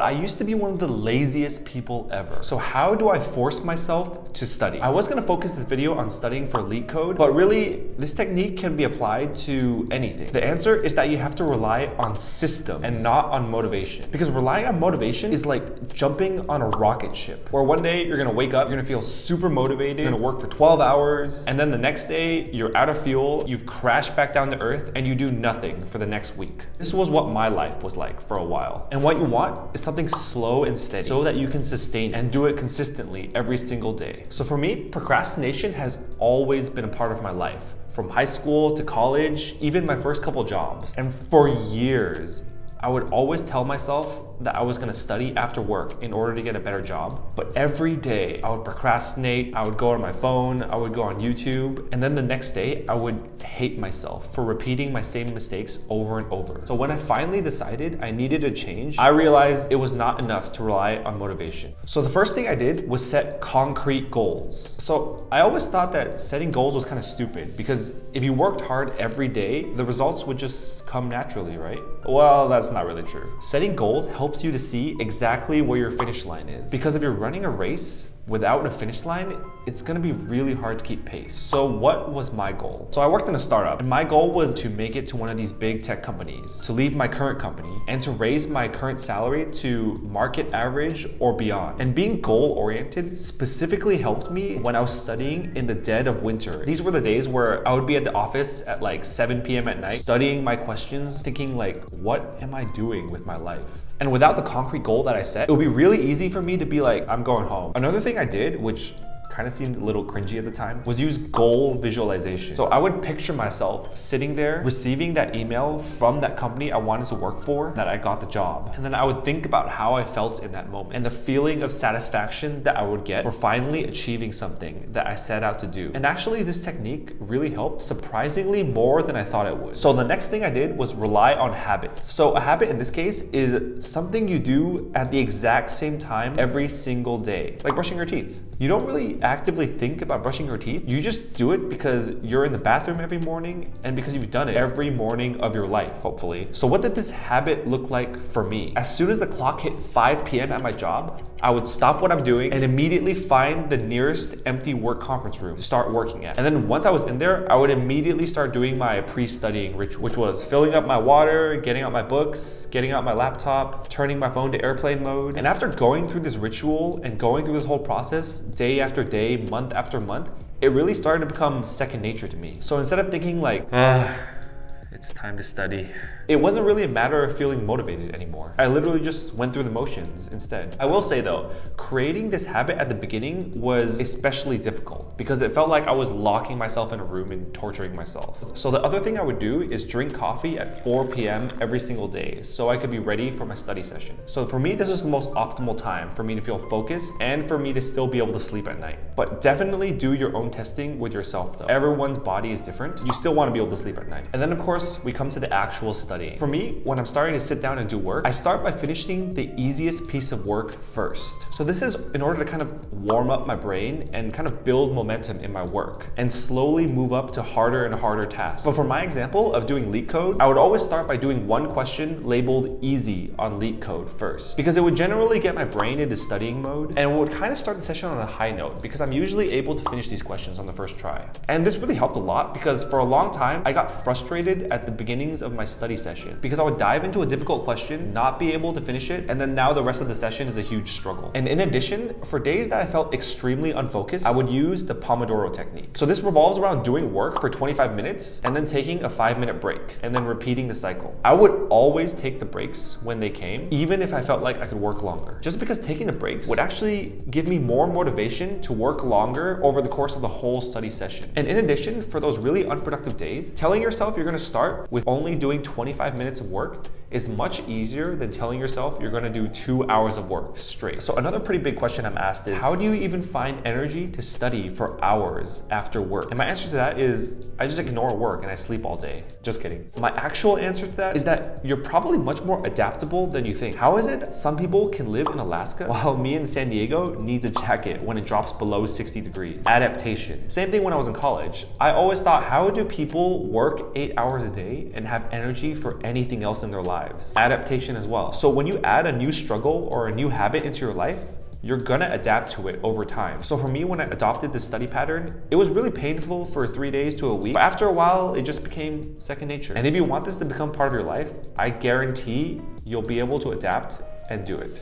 I used to be one of the laziest people ever. So how do I force myself to study? I was gonna focus this video on studying for LeetCode, but really this technique can be applied to anything. The answer is that you have to rely on systems and not on motivation. Because relying on motivation is like jumping on a rocket ship, where one day you're gonna wake up, you're gonna feel super motivated, you're gonna work for 12 hours, and then the next day you're out of fuel, you've crashed back down to earth, and you do nothing for the next week. This was what my life was like for a while. And what you want is something slow and steady so that you can sustain and do it consistently every single day. So for me, procrastination has always been a part of my life. From high school to college, even my first couple jobs. And for years, I would always tell myself that I was gonna study after work in order to get a better job. But every day I would procrastinate, I would go on my phone, I would go on YouTube, and then the next day I would hate myself for repeating my same mistakes over and over. So when I finally decided I needed a change, I realized it was not enough to rely on motivation. So the first thing I did was set concrete goals. So I always thought that setting goals was kind of stupid because if you worked hard every day, the results would just come naturally, right? Well, that's not really true. Setting goals helps you to see exactly where your finish line is. Because if you're running a race without a finish line, it's gonna be really hard to keep pace. So what was my goal? So I worked in a startup, and my goal was to make it to one of these big tech companies, to leave my current company, and to raise my current salary to market average or beyond. And being goal-oriented specifically helped me when I was studying in the dead of winter. These were the days where I would be at the office at like 7 p.m. at night, studying my questions, thinking like, what am I doing with my life? And without the concrete goal that I set, it would be really easy for me to be like, I'm going home. Another thing I did, which kind of seemed a little cringy at the time, was use goal visualization. So I would picture myself sitting there receiving that email from that company I wanted to work for, that I got the job. And then I would think about how I felt in that moment and the feeling of satisfaction that I would get for finally achieving something that I set out to do. And actually this technique really helped, surprisingly more than I thought it would. So the next thing I did was rely on habits. So a habit in this case is something you do at the exact same time every single day, like brushing your teeth. You don't really actively think about brushing your teeth. You just do it because you're in the bathroom every morning and because you've done it every morning of your life, hopefully. So what did this habit look like for me? As soon as the clock hit 5 p.m. at my job, I would stop what I'm doing and immediately find the nearest empty work conference room to start working at. And then once I was in there, I would immediately start doing my pre-studying ritual, which was filling up my water, getting out my books, getting out my laptop, turning my phone to airplane mode. And after going through this ritual and going through this whole process, day after day, month after month, it really started to become second nature to me. So instead of thinking like, it's time to study, it wasn't really a matter of feeling motivated anymore. I literally just went through the motions instead. I will say though, creating this habit at the beginning was especially difficult because it felt like I was locking myself in a room and torturing myself. So the other thing I would do is drink coffee at 4 p.m. every single day so I could be ready for my study session. So for me, this was the most optimal time for me to feel focused and for me to still be able to sleep at night. But definitely do your own testing with yourself though. Everyone's body is different. You still want to be able to sleep at night. And then of course, we come to the actual study. For me, when I'm starting to sit down and do work, I start by finishing the easiest piece of work first. So this is in order to kind of warm up my brain and kind of build momentum in my work and slowly move up to harder and harder tasks. But for my example of doing LeetCode, I would always start by doing one question labeled easy on LeetCode first, because it would generally get my brain into studying mode and would kind of start the session on a high note because I'm usually able to finish these questions on the first try. And this really helped a lot because for a long time, I got frustrated at the beginnings of my study session because I would dive into a difficult question, not be able to finish it, and then now the rest of the session is a huge struggle. And in addition, for days that I felt extremely unfocused, I would use the Pomodoro technique. So this revolves around doing work for 25 minutes and then taking a 5-minute break and then repeating the cycle. I would always take the breaks when they came, even if I felt like I could work longer, just because taking the breaks would actually give me more motivation to work longer over the course of the whole study session. And in addition, for those really unproductive days, telling yourself you're gonna start with only doing 25 minutes of work is much easier than telling yourself you're gonna do 2 hours of work straight. So another pretty big question I'm asked is, how do you even find energy to study for hours after work? And my answer to that is, I just ignore work and I sleep all day. Just kidding. My actual answer to that is that you're probably much more adaptable than you think. How is it that some people can live in Alaska while me in San Diego needs a jacket when it drops below 60 degrees? Adaptation. Same thing when I was in college. I always thought, how do people work 8 hours a day and have energy for anything else in their lives? lives. Adaptation as well. So when you add a new struggle or a new habit into your life, you're gonna adapt to it over time. So for me, when I adopted this study pattern, it was really painful for 3 days to a week, but after a while, it just became second nature. And if you want this to become part of your life, I guarantee you'll be able to adapt and do it.